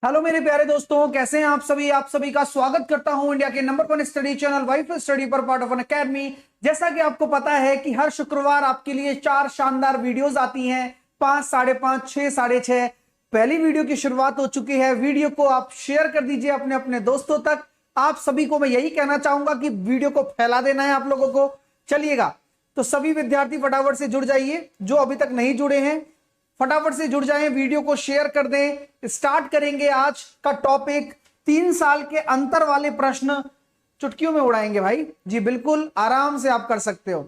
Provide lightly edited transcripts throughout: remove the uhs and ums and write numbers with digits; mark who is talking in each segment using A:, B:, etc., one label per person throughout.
A: Hello मेरे प्यारे दोस्तों, कैसे हैं आप सभी का स्वागत करता हूं इंडिया के number 1 study channel wife study पर पार्ट ऑफ एन अकेडमी। जैसा कि आपको पता है कि हर शुक्रवार आपके लिए 4 शानदार वीडियोस आती हैं, 5, 5:30, 6, 6:30। पहली वीडियो की शुरुआत हो चुकी है। वीडियो को आप शेयर कर दीजिए अपने अपने दोस्तों तक। आप सभी को मैं यही कहना चाहूंगा कि वीडियो को फैला देना है आप लोगों को। चलिएगा, तो सभी विद्यार्थी फटाफट से जुड़ जाइए, जो अभी तक नहीं जुड़े हैं फटाफट से जुड़ जाएं, वीडियो को शेयर कर दें। स्टार्ट करेंगे आज का टॉपिक। 3 साल के अंतर वाले प्रश्न चुटकियों में उड़ाएंगे भाई जी, बिल्कुल आराम से आप कर सकते हो।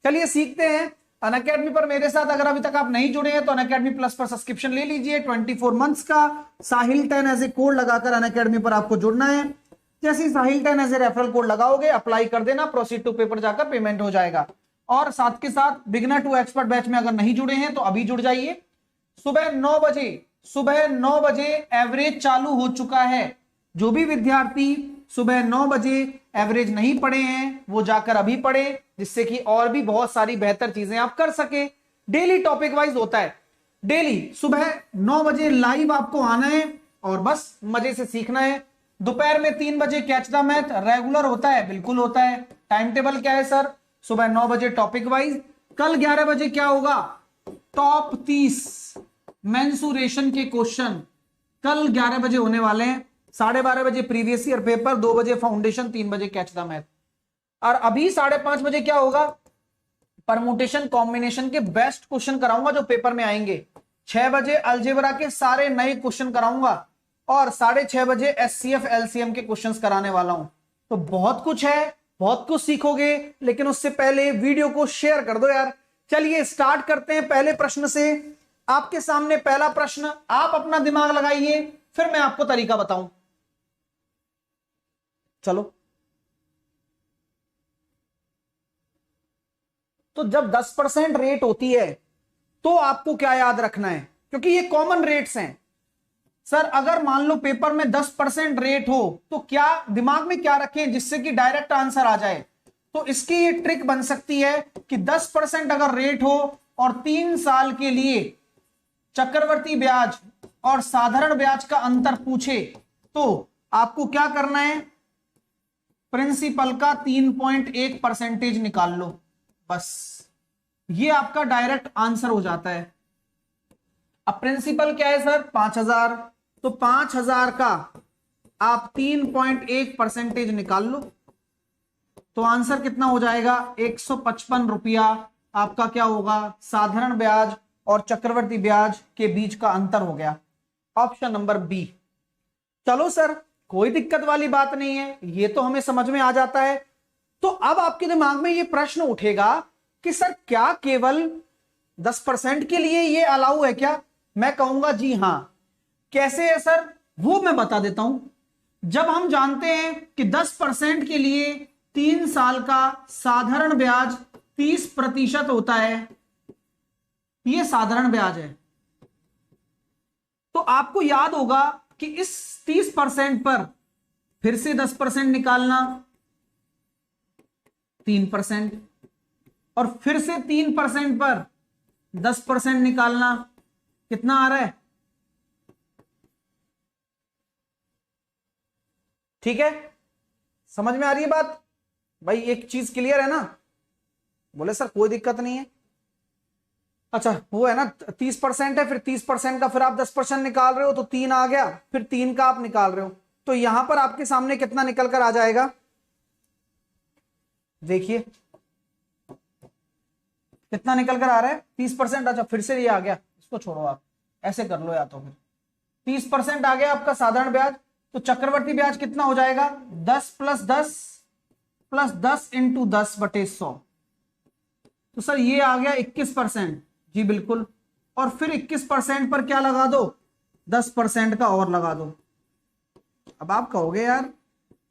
A: चलिए सीखते हैं। अनअकैडमी पर मेरे साथ अगर अभी तक आप नहीं जुड़े हैं तो अनअकैडमी प्लस पर सब्सक्रिप्शन ले लीजिए 24 मंथ्स का। साहिल 10 एज ए कोड लगाकर अनअकैडमी पर आपको जुड़ना है। जैसे ही साहिल 10 एज ए रेफरल कोड लगाओगे, अप्लाई कर देना, प्रोसीड टू पेपर जाकर पेमेंट हो जाएगा। और साथ के साथ बिगिनर टू एक्सपर्ट बैच में अगर नहीं जुड़े हैं तो अभी जुड़ जाइए। सुबह 9 बजे एवरेज चालू हो चुका है। जो भी विद्यार्थी सुबह 9 बजे एवरेज नहीं पढ़े हैं वो जाकर अभी पढ़े, जिससे कि और भी बहुत सारी बेहतर चीजें आप कर सके। डेली टॉपिक वाइज होता है। डेली सुबह 9 बजे लाइव आपको आना है और बस मजे से सीखना है। दोपहर में 3 बजे कैच द मैथ रेगुलर होता है, बिल्कुल होता है। टाइम टेबल क्या है सर? सुबह 9 बजे टॉपिक वाइज। कल 11 बजे क्या होगा? टॉप 30 मेंसुरेशन के क्वेश्चन कल 11 बजे होने वाले हैं। 12:30 बजे प्रीवियस ईयर पेपर, 2 बजे फाउंडेशन, 3 बजे कैच द मैथ। और अभी 5:30 बजे क्या होगा? परमुटेशन कॉम्बिनेशन के बेस्ट क्वेश्चन कराऊंगा जो पेपर में आएंगे। 6 बजे अलजेब्रा के सारे नए क्वेश्चन कराऊंगा और 6:30 बजे एचसीएफ एलसीएम के क्वेश्चंस कराने वाला हूं। तो बहुत कुछ है, बहुत कुछ सीखोगे, लेकिन उससे पहले वीडियो को शेयर कर दो यार। चलिए स्टार्ट करते हैं पहले प्रश्न से। आपके सामने पहला प्रश्न, आप अपना दिमाग लगाइए, फिर मैं आपको तरीका बताऊं। चलो, तो जब 10% रेट होती है तो आपको क्या याद रखना है, क्योंकि ये कॉमन रेट्स हैं। सर अगर मान लो पेपर में 10% रेट हो तो क्या दिमाग में क्या रखें जिससे कि डायरेक्ट आंसर आ जाए? तो इसकी ये ट्रिक बन सकती है कि 10% अगर रेट हो और 3 साल के लिए चक्रवर्ती ब्याज और साधारण ब्याज का अंतर पूछे तो आपको क्या करना है? प्रिंसिपल का 3.1% निकाल लो, बस ये आपका डायरेक्ट आंसर हो जाता है। अब प्रिंसिपल क्या है सर? 5000, तो 5000 का आप 3.1% निकाल लो तो आंसर कितना हो जाएगा? 155 रुपया आपका क्या होगा? साधारण ब्याज और चक्रवर्ती ब्याज के बीच का अंतर हो गया। Option number B. चलो सर, कोई दिक्कत वाली बात नहीं है, ये तो हमें समझ में आ जाता है। तो अब आपके दिमाग में ये प्रश्न उठेगा कि सर क्या केवल 10% के लिए ये अलाउ है क्या? मैं कहूंगा जी हां। कैसे है सर? वो मैं बता देता हूं। जब हम जानते हैं कि 10% के लिए 3 साल का साधारण ब्याज 30% होता है, ये साधारण ब्याज है, तो आपको याद होगा कि इस 30% पर फिर से 10% निकालना 3%, और फिर से 3% पर 10% निकालना कितना आ रहा है? ठीक है, समझ में आ रही है बात भाई? एक चीज क्लियर है ना? बोले सर कोई दिक्कत नहीं है। अच्छा वो है ना, 30% है, फिर 30% का फिर आप 10% निकाल रहे हो तो 3 आ गया, फिर 3 का आप निकाल रहे हो, तो यहां पर आपके सामने कितना निकल कर आ जाएगा? देखिए कितना निकल कर आ रहा है? 30%। अच्छा फिर से ये आ गया, इसको छोड़ो, आप ऐसे कर लो, या तो फिर 30% आ गया आपका साधारण ब्याज, तो चक्रवर्ती ब्याज कितना हो जाएगा? 10 + 10 + 10 × 10/100। तो सर ये आ गया 21%। जी बिल्कुल, और फिर 21% पर क्या लगा दो? 10% का और लगा दो। अब आप कहोगे यार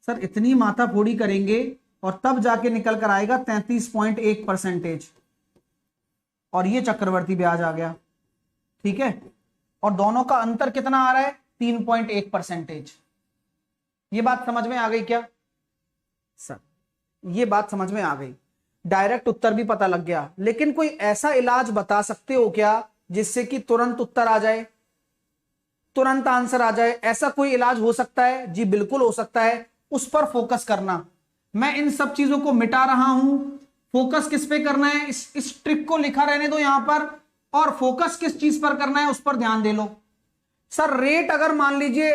A: सर इतनी माथाफोड़ी करेंगे और तब जाके निकल कर आएगा 33.1%, और ये चक्रवर्ती ब्याज आ गया, ठीक है, और दोनों का अंतर कितना आ रहा है? 3.1%। ये बात समझ में आ गई क्या सर? ये बात समझ में आ गई, डायरेक्ट उत्तर भी पता लग गया। लेकिन कोई ऐसा इलाज बता सकते हो क्या जिससे कि तुरंत उत्तर आ जाए? तुरंत आंसर आ जाए, ऐसा कोई इलाज हो सकता है? जी बिल्कुल हो सकता है। उस पर फोकस करना। मैं इन सब चीजों को मिटा रहा हूं। फोकस किस पे करना है? इस ट्रिक को लिखा रहने दो यहां पर, और फोकस किस चीज पर करना है उस पर ध्यान दे लो। सर रेट अगर मान लीजिए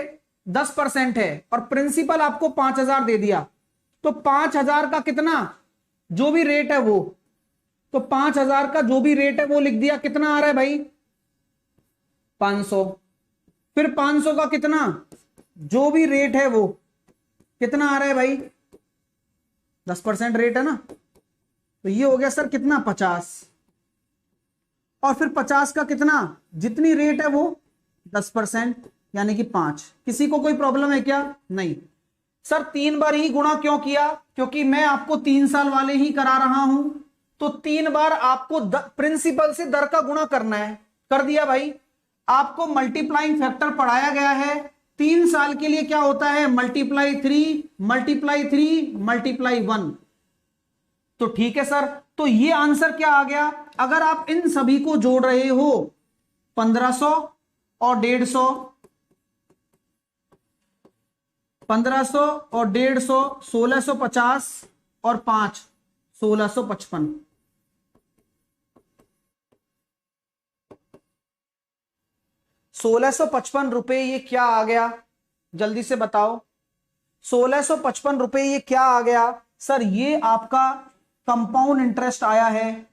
A: 10% है और प्रिंसिपल आपको 5,000 दे दिया, तो 5,000 का कितना जो भी रेट है वो, तो 5,000 का जो भी रेट है वो लिख दिया। कितना आ रहा है भाई? 500। फिर 500 का कितना जो भी रेट है वो कितना आ रहा है भाई? 10% रेट है ना, तो ये हो गया सर कितना? 50। और फिर 50 का कितना जितनी रेट है वो 10%, यानी कि 5। किसी को कोई प्रॉब्लम है क्या? नहीं। सर 3 बार ही गुणा क्यों किया? क्योंकि मैं आपको 3 साल वाले ही करा रहा हूं, तो 3 बार आपको प्रिंसिपल से दर का गुणा करना है। कर दिया भाई। आपको मल्टीप्लाइंग फैक्टर पढ़ाया गया है 3 साल के लिए, क्या होता है? Multiply 3 multiply 3 multiply 1। तो ठीक है सर, तो ये आंसर क्या आ गया? अगर आप इन सभी को जोड़ रहे हो 1500 और 150, 1500 और 150, 1650 और 5 1655। 1655 रुपए ये क्या आ गया? जल्दी से बताओ। 1655 रुपए ये क्या आ गया? सर ये आपका कंपाउंड इंटरेस्ट आया है।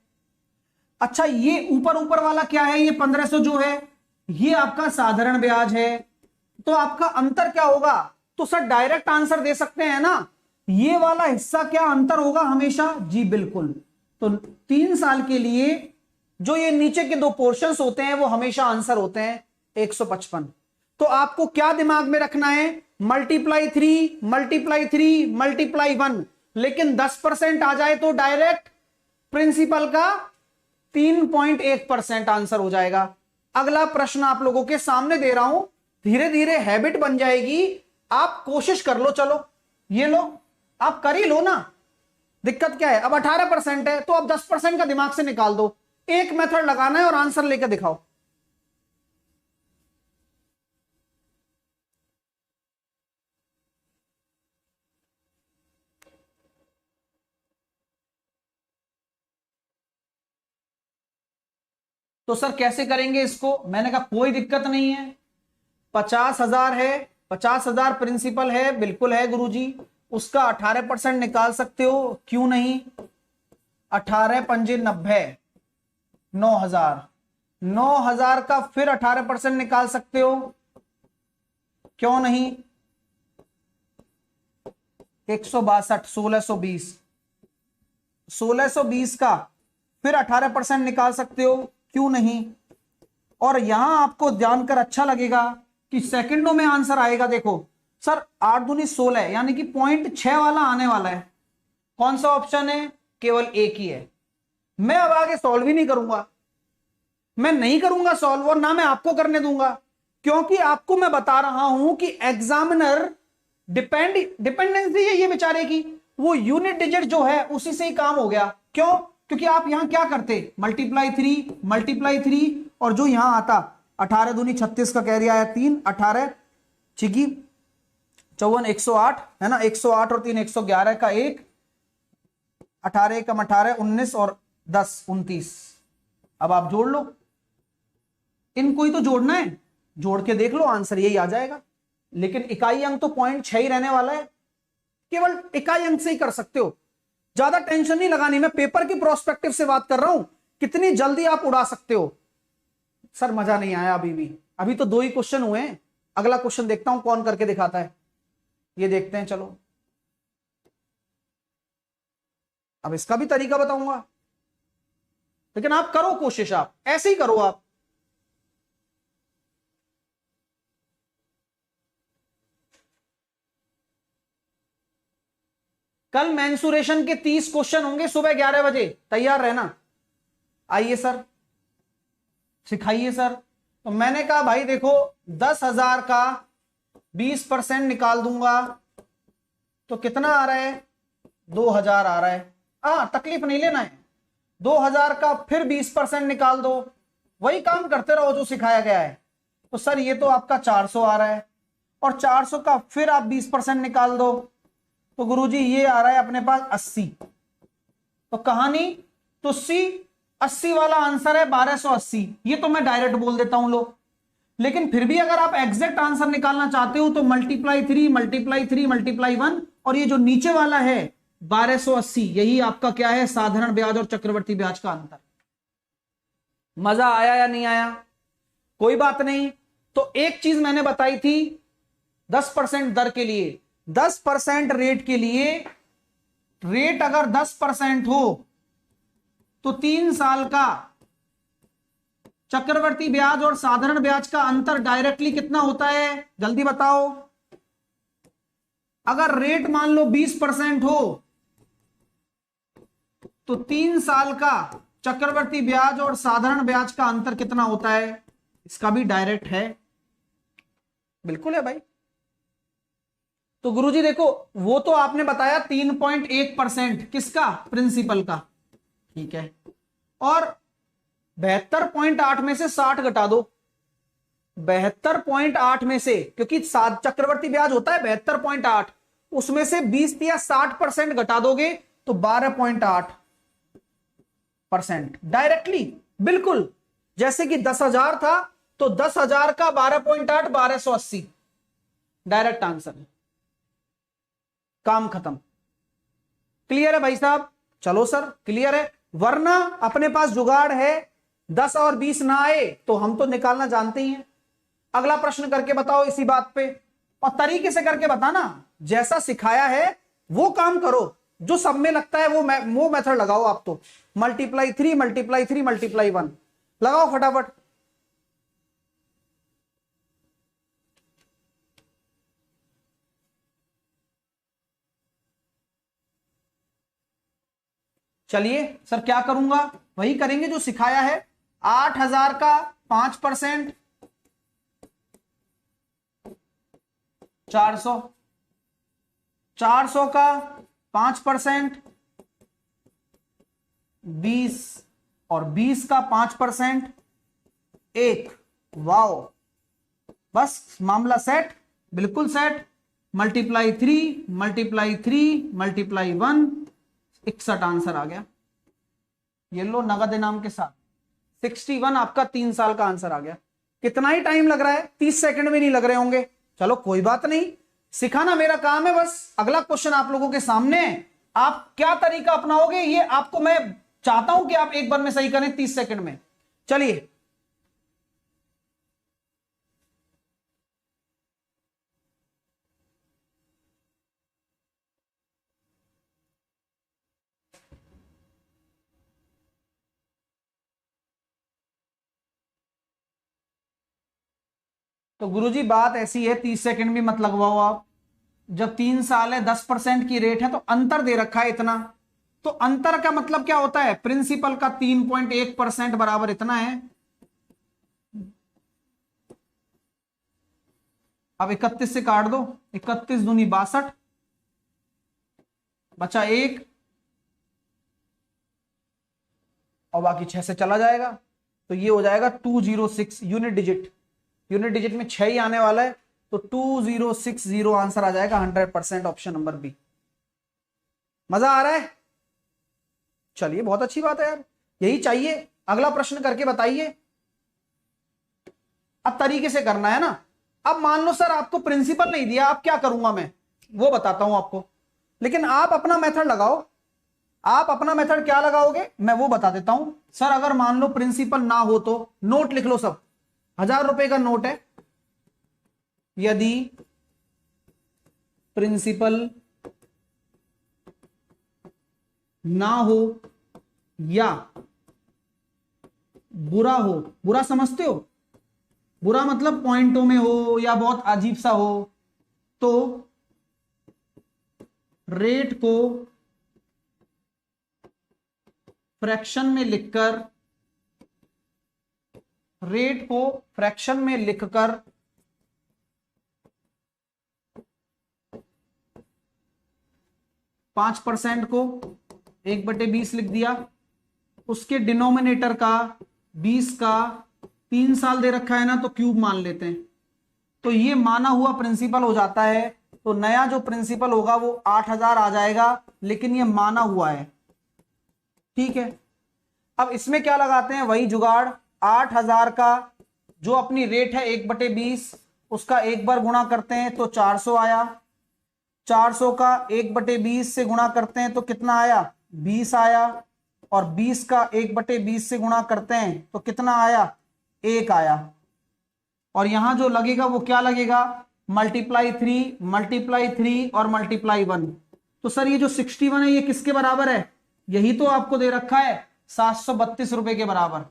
A: अच्छा ये ऊपर ऊपर वाला क्या है? ये 1500 जो है ये आपका साधारण ब्याज है। तो आपका अंतर क्या होगा? तो सर डायरेक्ट आंसर दे सकते हैं ना, ये वाला हिस्सा क्या अंतर होगा हमेशा? जी बिल्कुल। तो 3 साल के लिए जो ये नीचे के 2 पोर्शंस होते हैं वो हमेशा आंसर होते हैं 155। तो आपको क्या दिमाग में रखना है? Multiply 3 multiply 3 multiply 1। लेकिन 10% आ जाए तो डायरेक्ट प्रिंसिपल का 3.1% आंसर हो जाएगा। अगला प्रश्न आप लोगों के सामने दे रहा हूं, धीरे धीरे हैबिट बन जाएगी। आप कोशिश कर लो, चलो ये लो, आप कर ही लो ना, दिक्कत क्या है? अब 18% है तो अब 10% का दिमाग से निकाल दो। एक मेथड लगाना है और आंसर लेकर दिखाओ। तो सर कैसे करेंगे इसको? मैंने कहा कोई दिक्कत नहीं है। 50,000 है, 50,000 प्रिंसिपल है, बिल्कुल है गुरुजी। उसका 18% निकाल सकते हो, क्यों नहीं? 18 पंजे 90, 9,000। 9,000 का फिर 18% निकाल सकते हो, क्यों नहीं? 162, 1620। 1620 का फिर 18% निकाल सकते हो, क्यों नहीं? और यहां आपको जानकर अच्छा लगेगा कि सेकंडों में आंसर आएगा। देखो सर 8 दूनी 16 यानी कि 0.6 वाला आने वाला है। कौन सा ऑप्शन है? केवल एक ही है। मैं अब आगे सॉल्व ही नहीं करूंगा, मैं नहीं करूंगा सॉल्व, और ना मैं आपको करने दूंगा, क्योंकि आपको मैं बता रहा हूं कि एग्जामिनर डिपेंडेंसी है ये बेचारे की, वो यूनिट डिजिट जो है उसी से ही काम हो गया। क्यों? क्योंकि आप यहां क्या करते? मल्टीप्लाई 3 और जो यहां आता 18 दूनी 36 का कैरी आया 3, 18 छिकी 54, 108 है ना, 108 और 3 111 का 1, 18 कम 18 19 और 10 29। अब आप जोड़ लो, इनको ही तो जोड़ना है, जोड़ के देख लो आंसर यही आ जाएगा। लेकिन इकाई अंक तो 0.6 ही रहने वाला है, केवल इकाई अंक से ही कर सकते हो। ज्यादा टेंशन नहीं लगानी, मैं पेपर की प्रोस्पेक्टिव से बात कर रहा हूं, कितनी जल्दी आप उड़ा सकते हो। सर मजा नहीं आया अभी भी, अभी तो 2 ही क्वेश्चन हुए हैं। अगला क्वेश्चन देखता हूं कौन करके दिखाता है, ये देखते हैं। चलो अब इसका भी तरीका बताऊंगा, लेकिन आप करो कोशिश, आप ऐसे ही करो। आप कल मेंसुरेशन के 30 क्वेश्चन होंगे सुबह 11 बजे, तैयार रहना। आइए सर सिखाइए सर। तो मैंने कहा भाई देखो 10,000 का 20% निकाल दूंगा तो कितना आ रहा है? 2,000 आ रहा है। तकलीफ नहीं लेना है। 2,000 का फिर 20% निकाल दो, वही काम करते रहो जो सिखाया गया है। तो सर ये तो आपका 400 आ रहा है, और 400 का फिर आप 20% निकाल दो तो गुरुजी ये आ रहा है अपने पास 80। तो कहानी तो सी 80 वाला आंसर है 1280। ये तो मैं डायरेक्ट बोल देता हूं लो। लेकिन फिर भी अगर आप एग्जैक्ट आंसर निकालना चाहते हो तो मल्टीप्लाई 3 मल्टीप्लाई 3 मल्टीप्लाई 1, और ये जो नीचे वाला है 1280, यही आपका क्या है, साधारण ब्याज और चक्रवर्ती ब्याज का अंतर। मजा आया या नहीं आया? कोई बात नहीं। तो एक चीज मैंने बताई थी 10% दर के लिए, 10% रेट के लिए, रेट अगर 10% हो तो 3 साल का चक्रवर्ती ब्याज और साधारण ब्याज का अंतर डायरेक्टली कितना होता है, जल्दी बताओ। अगर रेट मान लो 20% हो तो 3 साल का चक्रवर्ती ब्याज और साधारण ब्याज का अंतर कितना होता है? इसका भी डायरेक्ट है, बिल्कुल है भाई। तो गुरुजी देखो, वो तो आपने बताया 3.1% किसका, प्रिंसिपल का, ठीक है। और 72.8 में से 60 घटा दो, 72.8 में से, क्योंकि चक्रवर्ती ब्याज होता है 72.8, उसमें से 20 या 60% घटा दोगे तो 12.8% डायरेक्टली, बिल्कुल। जैसे कि 10,000 था तो 10,000 का 12.8 1280, डायरेक्ट आंसर है, काम खत्म। क्लियर है भाई साहब? चलो सर क्लियर है। वरना अपने पास जुगाड़ है, 10 और 20 ना आए तो हम तो निकालना जानते ही हैं। अगला प्रश्न करके बताओ इसी बात पे, और तरीके से करके बताना, जैसा सिखाया है वो काम करो, जो सब में लगता है वो मेथड लगाओ। आप तो मल्टीप्लाई 3 मल्टीप्लाई 3 मल्टीप्लाई 1 लगाओ फटाफट। चलिए सर क्या करूंगा, वही करेंगे जो सिखाया है। 8,000 का 5%, 400, 400 का 5%, 20, और 20 का 5%, 1। वाओ, बस मामला सेट, बिल्कुल set. Multiply 3 multiply 3 multiply 1, 61 answer आ गया। ये लो नगद इनाम के साथ 61 आपका 3 साल का आंसर आ गया। कितना ही टाइम लग रहा है, 30 सेकंड भी नहीं लग रहे होंगे। चलो कोई बात नहीं, सिखाना मेरा काम है बस। अगला क्वेश्चन आप लोगों के सामने है, आप क्या तरीका अपनाओगे ये आपको मैं चाहता हूं कि आप एक बार में सही करें 30 सेकंड में। चलिए तो गुरुजी बात ऐसी है, 30 सेकंड भी मत लगवाओ आप। जब 3 साल है, 10% की रेट है, तो अंतर दे रखा है इतना, तो अंतर का मतलब क्या होता है, प्रिंसिपल का 3.1% बराबर इतना है। अब 31 से काट दो, 31 दूनी 62, बचा 1, और बाकी 6 से चला जाएगा, तो ये हो जाएगा 206 यूनिट डिजिट। यूनिट डिजिट में 6 ही आने वाला है, तो 2060 आंसर आ जाएगा 100%, ऑप्शन नंबर बी। मजा आ रहा है? चलिए बहुत अच्छी बात है यार, यही चाहिए। अगला प्रश्न करके बताइए। अब तरीके से करना है ना। अब मान लो सर आपको प्रिंसिपल नहीं दिया, अब क्या करूंगा मैं, वो बताता हूं आपको। लेकिन आप अपना मेथड लगाओ। आप अपना मेथड क्या लगाओगे मैं वो बता देता हूं। सर अगर मान लो प्रिंसिपल ना हो तो नोट लिख लो सब, 1000 रुपए का नोट है। यदि प्रिंसिपल ना हो या बुरा हो, बुरा समझते हो, बुरा मतलब पॉइंटों में हो या बहुत अजीब सा हो, तो रेट को फ्रैक्शन में लिखकर, रेट को फ्रैक्शन में लिखकर 5% को 1/20 लिख दिया, उसके डिनोमिनेटर का 20 का 3 साल दे रखा है ना, तो क्यूब मान लेते हैं, तो ये माना हुआ प्रिंसिपल हो जाता है। तो नया जो प्रिंसिपल होगा वो 8000 आ जाएगा, लेकिन ये माना हुआ है, ठीक है। अब इसमें क्या लगाते हैं, वही जुगाड़, 8000 का जो अपनी रेट है 1/20, उसका 1 बार गुणा करते हैं तो 400 आया, 400 का 1/20 से गुणा करते हैं तो कितना आया, 20 आया, और 20 का 1/20 से गुणा करते हैं तो कितना आया, 1 आया। और यहां जो लगेगा वो क्या लगेगा, मल्टीप्लाई 3 और मल्टीप्लाई 1। तो सर ये जो 61 है ये किसके बराबर है, यही तो आपको दे रखा है 732 रुपए के बराबर,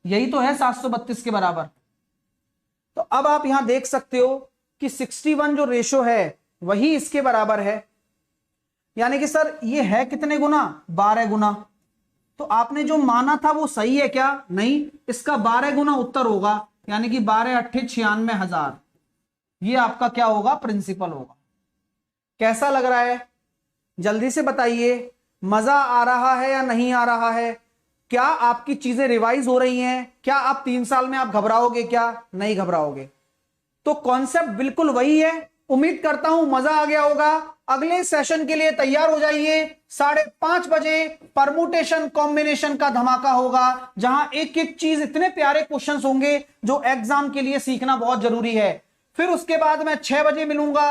A: यही तो है 732 के बराबर। तो अब आप यहां देख सकते हो कि 61 जो रेशो है वही इसके बराबर है, यानी कि सर ये है कितने गुना, 12 गुना। तो आपने जो माना था वो सही है क्या, नहीं, इसका 12 गुना उत्तर होगा, यानी कि 12 8 96,000, ये आपका क्या होगा, प्रिंसिपल होगा। कैसा लग रहा है, जल्दी से बताइए, मजा आ रहा है या नहीं आ रहा है, क्या आपकी चीजें रिवाइज हो रही हैं, क्या आप 3 साल में आप घबराओगे क्या, नहीं घबराओगे। तो कॉन्सेप्ट बिल्कुल वही है, उम्मीद करता हूं मजा आ गया होगा। अगले सेशन के लिए तैयार हो जाइए, 5:30 बजे परमुटेशन कॉम्बिनेशन का धमाका होगा, जहां एक एक चीज, इतने प्यारे क्वेश्चंस होंगे जो एग्जाम के लिए सीखना बहुत जरूरी है। फिर उसके बाद मैं 6 बजे मिलूंगा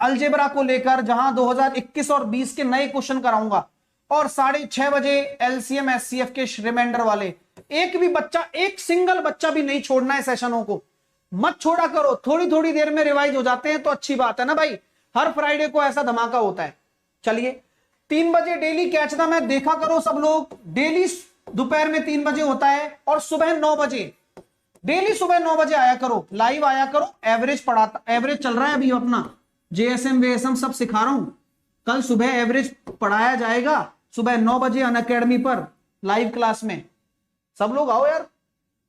A: अलजेब्रा को लेकर, जहां 2021 और 20 के नए क्वेश्चन कराऊंगा, और 6:30 बजे एलसीएम एससीएफ के रिमाइंडर वाले। एक भी बच्चा, एक सिंगल बच्चा भी नहीं छोड़ना है, सेशनों को मत छोड़ा करो, थोड़ी थोड़ी देर में रिवाइज हो जाते हैं तो अच्छी बात है ना भाई, हर फ्राइडे को ऐसा धमाका होता है। चलिए 3 बजे डेली कैच द मैच देखा करो सब लोग, डेली दोपहर में 3 बजे होता है, और सुबह 9 बजे, डेली सुबह 9 बजे आया करो, लाइव आया करो, एवरेज पढ़ाता, एवरेज चल रहा है अभी अपना, जेएसएम वेएसएम सब सिखा रहा हूं, कल सुबह एवरेज पढ़ाया जाएगा, सुबह 9 बजे अनअकैडमी पर लाइव क्लास में। सब लोग आओ यार,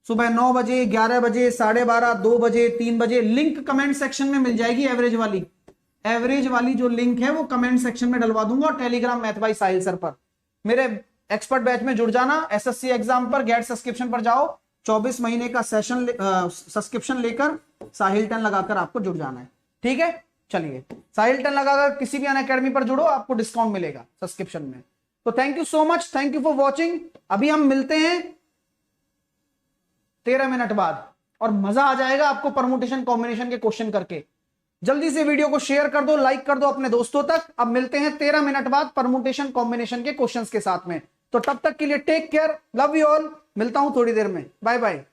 A: सुबह 9 बजे, 11 बजे, 12:30, 2 बजे, 3 बजे। लिंक कमेंट सेक्शन में मिल जाएगी, एवरेज वाली जो लिंक है वो कमेंट सेक्शन में डलवा दूंगा, और टेलीग्राम मैथ बाय साहिल सर पर मेरे एक्सपर्ट बैच में जुड़ जाना। एसएससी एग्जाम पर गेट सब्सक्रिप्शन पर जाओ, 24 महीने का सेशन सब्सक्रिप्शन लेकर साहिल 10 लगाकर आपको जुड़ जाना है, ठीक है। चलिए साहिल 10 लगाकर किसी भी अनअकैडमी पर जुड़ो, आपको डिस्काउंट मिलेगा सब्सक्रिप्शन में। तो thank you so much, thank you for watching. अभी हम मिलते हैं 13 मिनट बाद, और मजा आ जाएगा आपको परमुटेशन कॉम्बिनेशन के क्वेश्चन करके। जल्दी से वीडियो को शेयर कर दो, लाइक कर दो अपने दोस्तों तक। अब मिलते हैं 13 मिनट बाद परमुटेशन कॉम्बिनेशन के क्वेश्चंस के साथ में। तो तब तक के लिए take care, love you all, मिलता हूं थोड़ी देर में, बाय बाय।